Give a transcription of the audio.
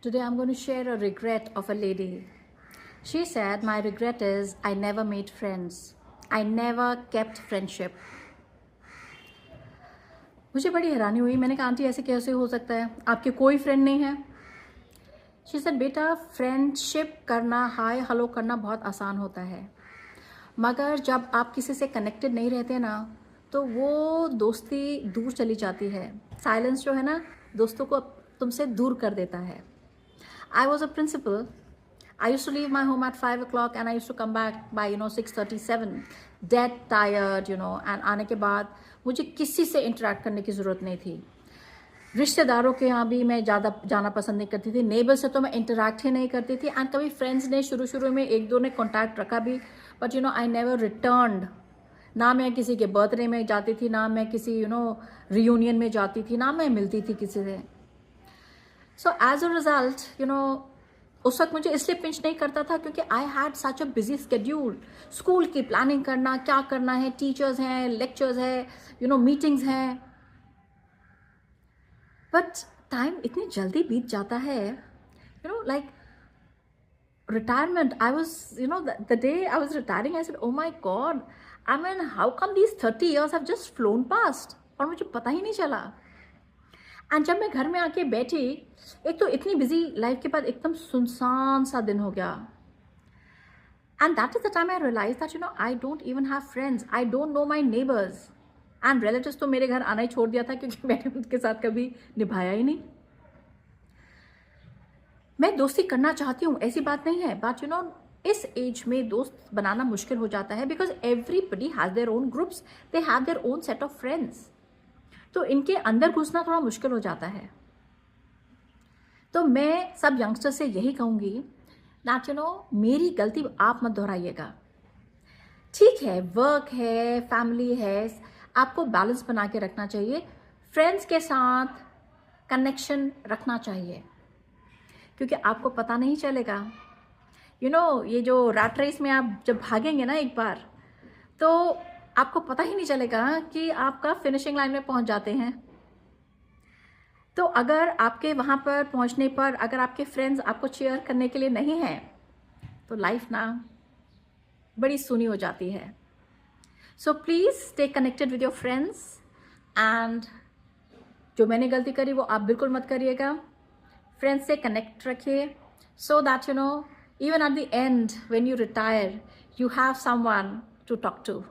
Today I'm going to share a regret of a lady. She said, my regret is I never made friends. I never kept friendship. मुझे बड़ी हैरानी हुई. मैंने कहा aunty ऐसे कैसे हो सकता है, आपके कोई फ्रेंड नहीं है? शी सेड बेटा फ्रेंडशिप करना, हाय हेलो करना बहुत आसान होता है, मगर जब आप किसी से कनेक्टेड नहीं रहते ना तो वो दोस्ती दूर चली जाती है. साइलेंस जो है ना दोस्तों को तुमसे दूर कर देता है. I was a principal. I used to leave my home at 5 o'clock and I used to come back by 6:37, dead tired, and आने के बाद मुझे किसी से इंटरेक्ट करने की ज़रूरत नहीं थी. रिश्तेदारों के यहाँ भी मैं ज़्यादा जाना पसंद नहीं करती थी. नेबर से तो मैं इंटरेक्ट ही नहीं करती थी. एंड कभी फ्रेंड्स ने शुरू में एक दो ने कॉन्टैक्ट रखा भी, बट आई नेवर रिटर्नड. ना मैं किसी के बर्थडे में जाती थी, ना मैं किसी रियूनियन में जाती थी, ना मैं मिलती थी किसी से. सो एज अ रिजल्ट उस वक्त मुझे इसलिए पिंच नहीं करता था क्योंकि I had such a busy schedule. School की प्लानिंग करना, क्या करना है, टीचर्स हैं, लेक्चर्स है, मीटिंग्स हैं. बट टाइम इतनी जल्दी बीत जाता है. Like retirement, I was, the day I was retiring, I said, oh my God, I mean, how come these 30 years have just flown past? और मुझे पता ही नहीं चला. एंड जब मैं घर में आके बैठी, एक तो इतनी बिजी लाइफ के बाद एकदम सुनसान सा दिन हो गया. And that is the time I realise that I don't even have friends, I don't know my neighbours. And relatives तो मेरे घर आना ही छोड़ दिया था क्योंकि मैंने उनके साथ कभी निभाया ही नहीं. मैं दोस्ती करना चाहती हूँ, ऐसी बात नहीं है, बट इस एज में दोस्त बनाना मुश्किल हो जाता है because everybody has their own groups, they have their own set of friends. तो इनके अंदर घुसना थोड़ा मुश्किल हो जाता है. तो मैं सब यंगस्टर से यही कहूँगी दैट मेरी गलती आप मत दोहराइएगा. ठीक है, वर्क है, फैमिली है, आपको बैलेंस बना के रखना चाहिए. फ्रेंड्स के साथ कनेक्शन रखना चाहिए क्योंकि आपको पता नहीं चलेगा. ये जो रैट रेस में आप जब भागेंगे ना एक बार, तो आपको पता ही नहीं चलेगा कि आपका फिनिशिंग लाइन में पहुंच जाते हैं. तो अगर आपके वहाँ पर पहुँचने पर अगर आपके फ्रेंड्स आपको चीयर करने के लिए नहीं हैं तो लाइफ ना बड़ी सूनी हो जाती है. So please stay connected with your friends. And जो मैंने गलती करी वो आप बिल्कुल मत करिएगा. फ्रेंड्स से कनेक्ट रखिए so that even at the end when you retire you have someone to talk to.